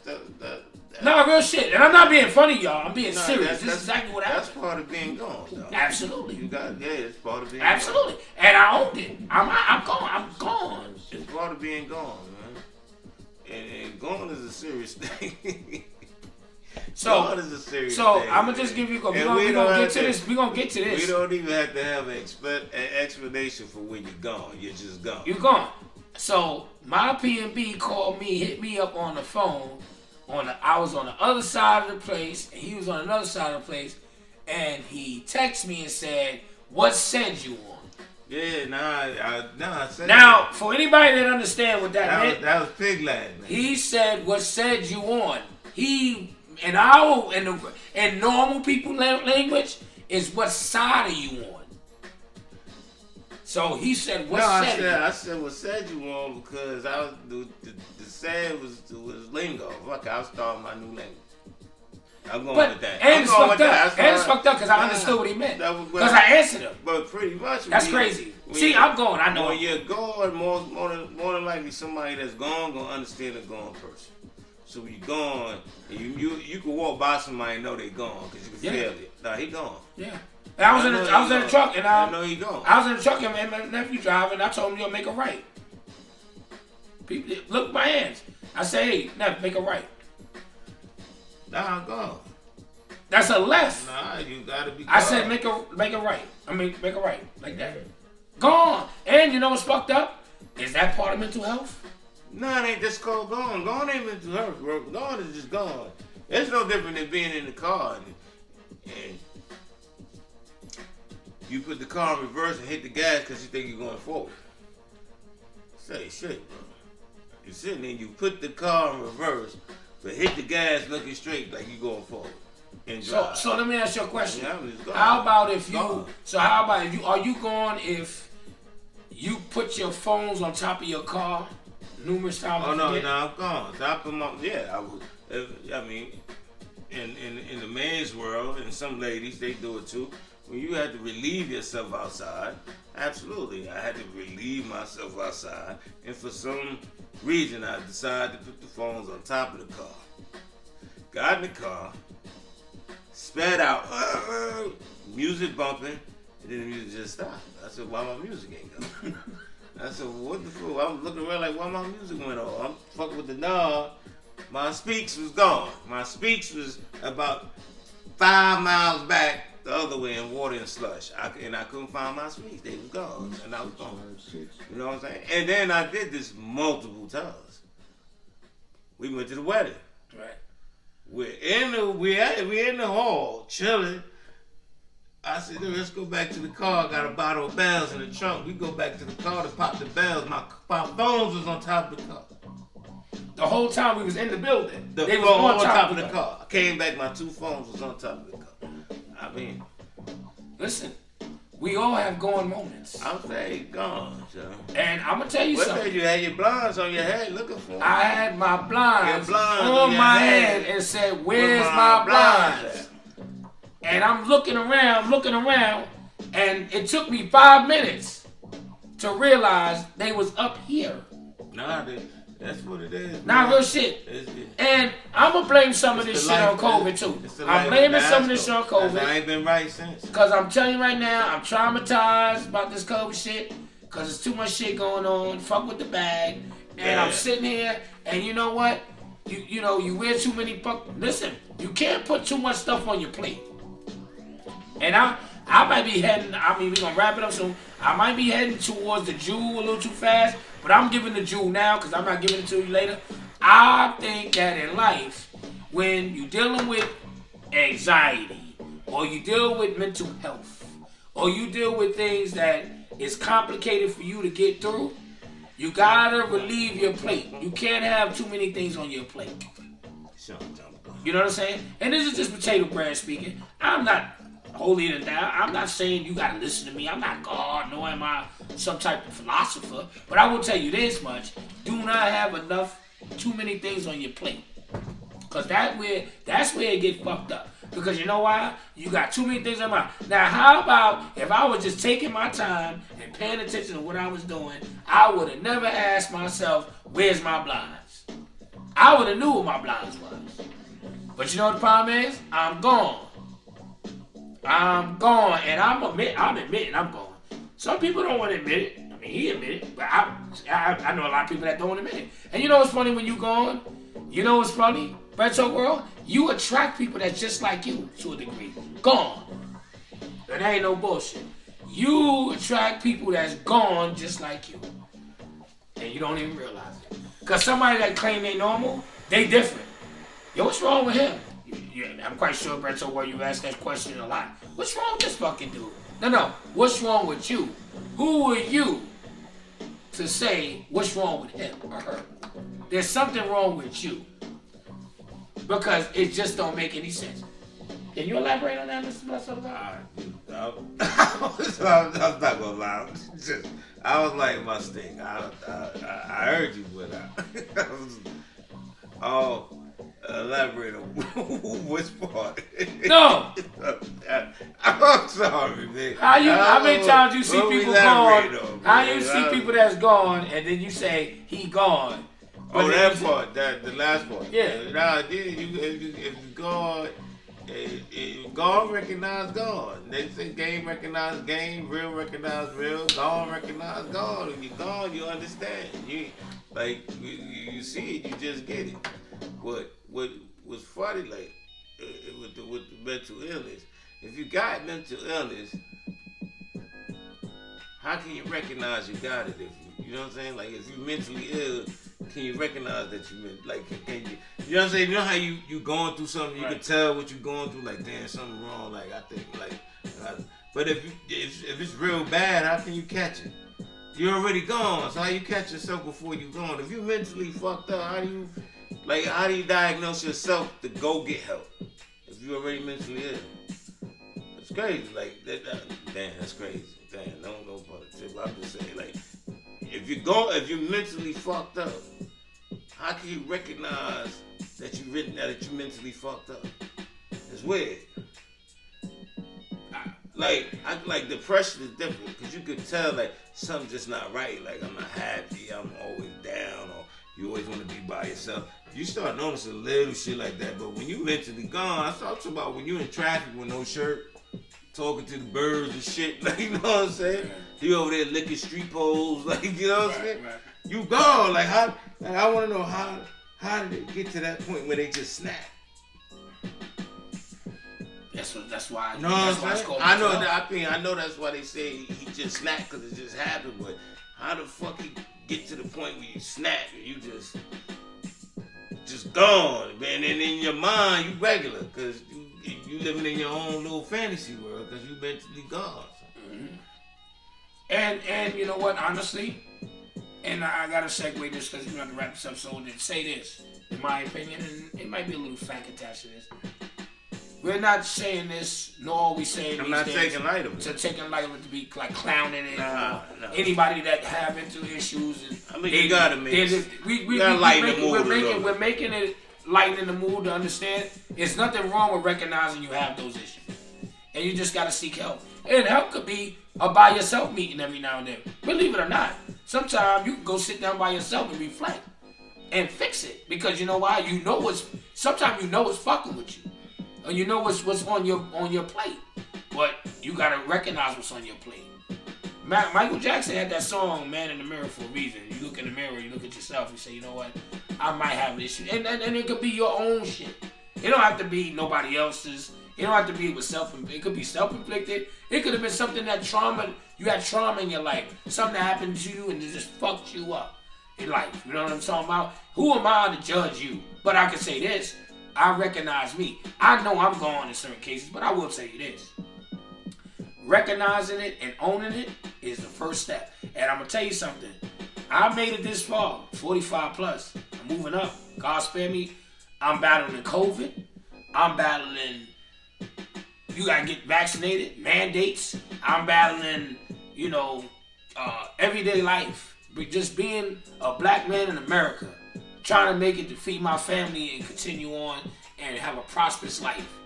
No, real shit. And I'm not being funny, y'all. I'm being serious. This is exactly what happened. That's part of being gone, though. Absolutely. It's part of being Absolutely. gone. And I owned it. I'm gone. I'm gone. It's part of being gone, man. And gone is a serious thing. Gone is a serious thing. I'm gonna just give you. We're gonna get to this. We're gonna get to this. We don't even have to have an explanation for when you're gone. You're just gone. You're gone. So my P&B called me, hit me up on the phone. I was on the other side of the place, and he was on another side of the place, and he texted me and said, "What said you on?" Yeah, I said Now, for anybody that understand what that meant, that was pig Latin. he said, "What said you on?" In normal people language is what side are you on? So he said, I said what said you on because I was the said was lingo. Fuck, I was starting my new language. I'm going with that. And it's fucked up. And it's fucked up because I understood what he meant. Because I answered him. But pretty much. That's crazy. See, I'm going. I know. When you're gone, more than likely somebody that's gonna understand a gone person. So when you're gone, you can walk by somebody and know they gone because you can feel it. Nah, he gone. Yeah. And I was in the truck and I know he gone. I was in the truck and my nephew driving. I told him, "Yo, make a right." People look at my hands. I say, "Hey, Neff, make a right." Nah, I'm gone. That's a left. Nah, you gotta be gone. I said, make a right. I mean, make a right like that. Gone. And you know what's fucked up? Is that part of mental health? No, it ain't just called gone. Gone ain't mental health, bro. Gone is just gone. It's no different than being in the car and you put the car in reverse and hit the gas because you think you're going forward. Say shit, bro. You're sitting there, you put the car in reverse, but hit the gas looking straight like you're going forward. And drive. So let me ask you a question. Yeah, how about if you? So how about if you? Are you going if you put your phones on top of your car numerous times? Oh no, I'm gone. I would. I mean, in the man's world, and some ladies they do it too. When you had to relieve yourself outside, absolutely, I had to relieve myself outside, and for some reason, I decided to put the phones on top of the car. Got in the car, sped out, music bumping, and then the music just stopped. I said, "Why my music ain't going?" I said, "What the fuck?" I was looking around like, "Why my music went off?" I'm fucking with the knob. My speaks was gone. My speaks was about 5 miles back the other way in water and slush. I couldn't find my sweets. They was gone, and I was gone. You know what I'm saying? And then I did this multiple times. We went to the wedding. Right. We're in the hall chilling. I said, let's go back to the car. I got a bottle of bells in the trunk. We go back to the car to pop the bells. My phones was on top of the car. The whole time we was in the building. They were on top of the car. I came back, my 2 phones was on top of the car. I mean, listen, we all have gone moments. I'm saying gone, Joe. And I'm gonna tell you something. What you had your blinds on your head looking for? I had my blinds on my head and said, "Where's my blinds?" And I'm looking around, and it took me 5 minutes to realize they was up here. Nah, that's what it is. Nah, real shit. And I'm going to blame some of this shit on COVID, too. I'm blaming some of this shit on COVID. I ain't been right since. Because I'm telling you right now, I'm traumatized about this COVID shit. Because there's too much shit going on. Fuck with the bag. And I'm sitting here, and you know what? You know, you wear too many Listen, you can't put too much stuff on your plate. And I might be heading, we're going to wrap it up soon. I might be heading towards the jewel a little too fast, but I'm giving the jewel now because I'm not giving it to you later. I think that in life, when you're dealing with anxiety, or you deal with mental health, or you deal with things that is complicated for you to get through, you got to relieve your plate. You can't have too many things on your plate. You know what I'm saying? And this is just potato bread speaking. I'm not holier than thou. I'm not saying you gotta listen to me. I'm not God, nor am I some type of philosopher. But I will tell you this much: do not have too many things on your plate, cause that's where it get fucked up. Because you know why? You got too many things on my. Now, how about if I was just taking my time and paying attention to what I was doing? I would have never asked myself, "Where's my blinds?" I would have knew what my blinds was. But you know what the problem is? I'm gone. And I'm admitting I'm gone. Some people don't want to admit it. I mean, he admitted it, but I know a lot of people that don't admit it. And you know what's funny when you gone? You know what's funny? Retro World, you attract people that's just like you to a degree. Gone. That ain't no bullshit. You attract people that's gone just like you. And you don't even realize it. Because somebody that claim they normal, they different. Yo, what's wrong with him? I'm quite sure, Retro World, you asked that question a lot. What's wrong with this fucking dude? No. What's wrong with you? Who are you to say what's wrong with him or her? There's something wrong with you. Because it just don't make any sense. Can you elaborate on that, Mr. Blessover? I'm not gonna lie. I was like my sting. I heard you, but elaborate on which part? No. I'm sorry, man. How many times you see people gone? How you see man? people that's gone and then you say he gone? Oh, that part, the last part. Yeah. Nah, if God, God recognize God. They say game recognize game, real recognize real, God recognize God. When you're gone, you understand. You see it, you just get it. What was funny, like with the mental illness? If you got mental illness, how can you recognize you got it? If you know what I'm saying? Like if you're mentally ill, can you recognize that can you? You know what I'm saying? You know how you going through something, you can tell what you're going through. Like damn, something wrong. Like I think but if it's real bad, how can you catch it? You're already gone. So how you catch yourself before you gone? If you mentally fucked up, how do you diagnose yourself to go get help? If you're already mentally ill, it's crazy. Like damn, that's crazy. Damn, no positive. I'm just saying, like, if you're mentally fucked up, how can you recognize that you're mentally fucked up? It's weird. Like depression is different because you could tell like something's just not right. Like I'm not happy. I'm always down, or you always want to be by yourself. You start noticing little shit like that. But when you mentally gone, I talking about when you in traffic with no shirt, talking to the birds and shit. Like you know what I'm saying? You over there licking street poles. Like you know what I'm saying? Right. You gone. Like how? Like, I want to know how did it get to that point where they just snap? That's why. No, that's why it's called I know mental that. health. I know that's why they say he just snapped because it just happened. But how the fuck he get to the point where you snap and you just gone, man? And in your mind, you regular because you living in your own little fantasy world because you mentally gone. So. Mm-hmm. And you know what? Honestly, and I gotta segue this because we have to wrap this up. So to say this, in my opinion, and it might be a little fact attached to this. We're not saying this, nor are we saying I'm these not things taking light of it. to taking light of it to be like clowning it. Nah. Anybody that have mental issues. And I mean, you gotta make we're making it lighten the mood to understand. There's nothing wrong with recognizing you have those issues, and you just gotta seek help. And help could be a by yourself meeting every now and then. Believe it or not, sometimes you can go sit down by yourself and reflect and fix it because you know why? Sometimes you know what's fucking with you. And you know what's on your plate, but you gotta recognize what's on your plate. Michael Jackson had that song "Man in the Mirror" for a reason. You look in the mirror, you look at yourself, you say, you know what, I might have issues, and it could be your own shit. It don't have to be nobody else's. It don't have to be with It could be self-inflicted. It could have been something that you had trauma in your life, something that happened to you and it just fucked you up in life. You know what I'm talking about? Who am I to judge you? But I can say this. I recognize me. I know I'm gone in certain cases, but I will tell you this. Recognizing it and owning it is the first step. And I'm going to tell you something. I made it this far, 45 plus. I'm moving up. God spare me. I'm battling COVID. I'm battling, you got to get vaccinated, mandates. I'm battling, everyday life. But just being a black man in America. Trying to make it to feed my family and continue on and have a prosperous life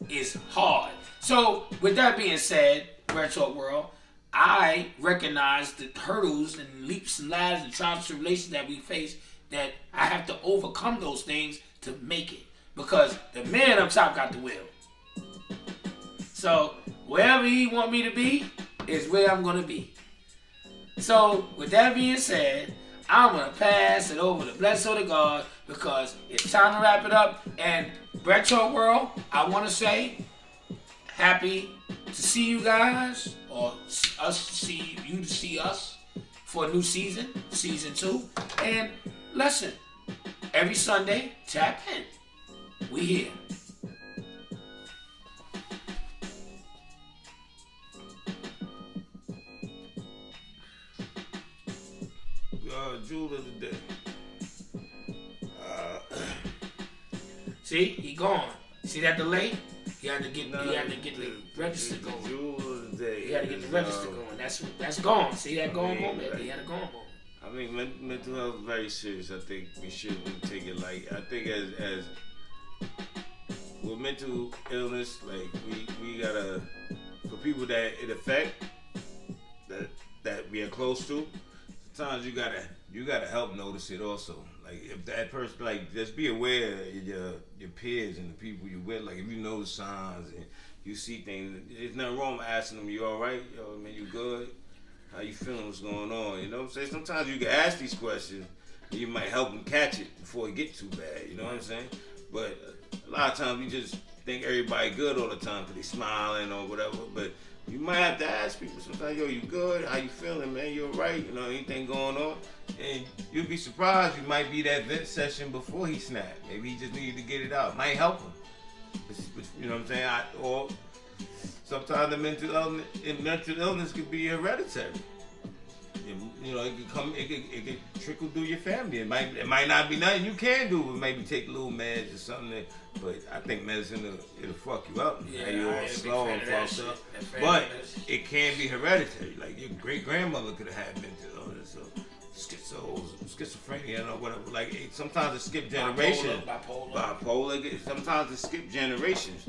is hard. So, with that being said, Red Talk World, I recognize the hurdles and leaps and ladders and trials and tribulations that we face, that I have to overcome those things to make it. Because the man up top got the will. So, wherever he want me to be is where I'm going to be. So, with that being said, I'm going to pass it over to Bledsoe to God because it's time to wrap it up. And Red Talk World, I want to say happy to see you guys, or us to see us for a new season, season 2. And listen, every Sunday, tap in. We here. Jewel of the day. See, he gone. See that delay? He had to get the register going. Jewel of the day. He had to get the register going. That's gone. See that gone moment? He had a gone moment. I mean, mental health is very serious. I think we shouldn't take it light. I think as with mental illness, like we gotta, for people that it affect, that we are close to, sometimes you gotta help notice it also. Like if that person, like, just be aware of your peers and the people you with. Like if you know the signs and you see things, there's nothing wrong with asking them, you alright? Yo, man, you good? How you feeling? What's going on? You know what I'm saying? Sometimes you can ask these questions and you might help them catch it before it get too bad. You know what I'm saying? But a lot of times we just think everybody good all the time because they smiling or whatever. But you might have to ask people sometimes, yo, you good? How you feeling, man? You alright? You know, anything going on? And you'll be surprised, you might be that vent session before he snapped. Maybe he just needed to get it out. Might help him. You know what I'm saying? Or sometimes the mental illness could be hereditary. You know, it could trickle through your family. It might not be nothing you can do, but maybe take little meds or something. But I think medicine it'll fuck you up. Yeah, you're all slow and fucked up. But it can be hereditary. Like your great grandmother could have had mental illness, or schizophrenia, or whatever. Like sometimes it skip generations. Bipolar. Sometimes it skip generations.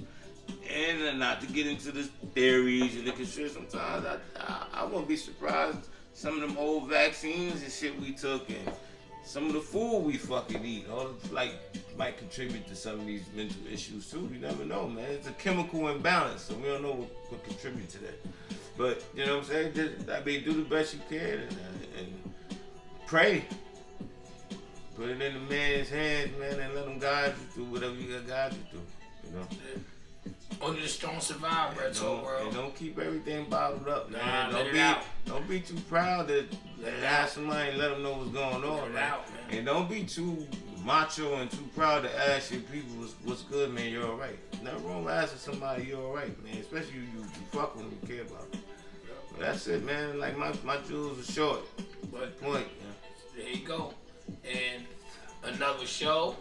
And not to get into the theories and the conspiracy, sometimes I wouldn't be surprised. Some of them old vaccines and shit we took, and some of the food we fucking eat, might contribute to some of these mental issues too. You never know, man. It's a chemical imbalance, so we don't know what contributes to that. But you know what I'm saying? Do the best you can and pray. Put it in the man's hands, man, and let him guide you through whatever you got to guide you through. You know. Only the strong survive, bro. It's all world. And don't keep everything bottled up, man. Nah, let it out. Don't be too proud to ask somebody and let them know what's going on, Let it man. out, man. And don't be too macho and too proud to ask your people what's good, man. You're all right. Nothing wrong with asking somebody you're all right, man. Especially you fuck with them, you care about them. But that's it, man. Like my jewels are short. But Point. there you go. And another show,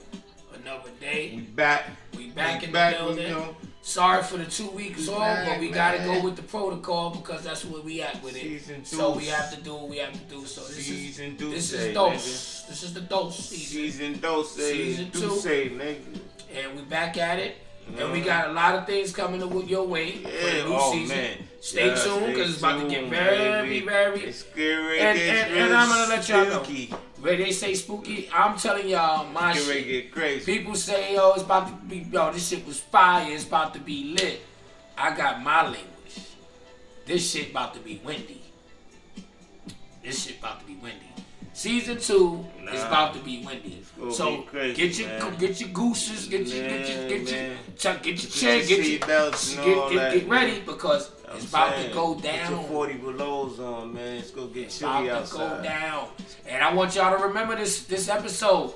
another day. We back. We back in the building. You know, Sorry for the 2 weeks off, but we man. gotta go with the protocol because that's where we at with it. Season So two. we have to do what we have to do. So this Season is Deuce, dose. This is the dose season. Season Dose. Season two. Deuce, nigga. And we back at it. And we got a lot of things coming your way for the new season. Man. Stay tuned because it's about to get very, very. It's scary. And I'm gonna let y'all know. Spooky. Where they say spooky, I'm telling y'all my Get ready to shit. get crazy. People say, "Oh, it's about to be, this shit was fire. It's about to be lit." I got my language. This shit about to be windy. This shit about to be windy. Season 2 is about to be windy. So be crazy, get your gooses, get your chair, get your belts and all that. get ready because it's about to go Get down. your 40 belows on, man. It's gonna get chilly About to outside. go down. And I want y'all to remember this episode.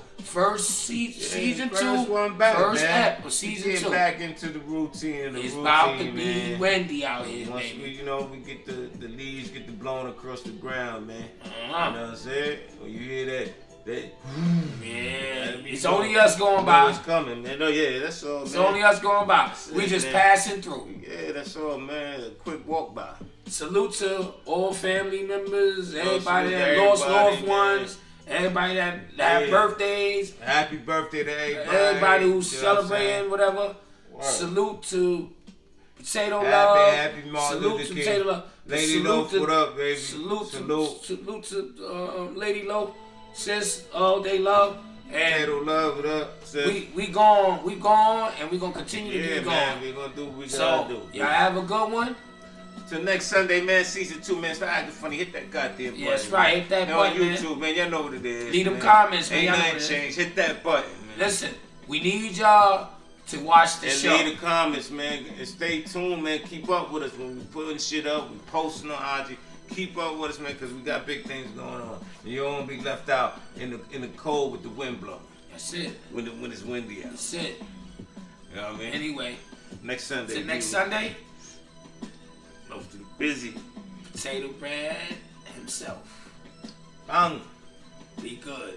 Season 2. First one back, First man. ep of season Get 2. back into the routine. It's about to be man. windy out here, Once baby. we get the leaves get the blowing across the ground, man. You know Uh-huh. what I'm saying? When you hear that, Man, be it's dope. only us going know by. it's coming, man. No, yeah, that's all, man. It's only us going by. We it, just man. passing through. Yeah, that's all, man. A quick walk by. Salute to all family members, everybody salute that lost everybody, loved man. ones, everybody that have Yeah. birthdays, Happy birthday to everybody. everybody who's You know what I'm celebrating, whatever. Word. Salute to Potato Happy, Love. happy Martin Salute Luther to King. Potato Love. Lady Salute Loaf, to- what up, baby? Salute Salute. to Lady Loaf, sis, all day love. And Potato Love, what up? Sis? we gone, and we gonna continue to Yeah, be man. gone. We gonna do what we So gotta do. y'all have a good one. Till next Sunday, man. Season 2, man. Start acting funny. Hit that goddamn button. Yeah, that's right. Hit that man. button, On man. YouTube, man. Y'all know what it is. Leave them man. comments, man. Ain't Y'all know nothing what it is. changed. Hit that button, man. Listen, we need y'all to watch the And show. leave the comments, man. And stay tuned, man. Keep up with us when we putting shit up. We posting on IG. Keep up with us, man, because we got big things going on. And you don't want to be left out in the cold with the wind blowing. That's it. When it's windy out. That's it. You know what I mean? Anyway, Next Sunday. till next we- Sunday, Love to the busy. Potato Brad himself. Bang. Be good.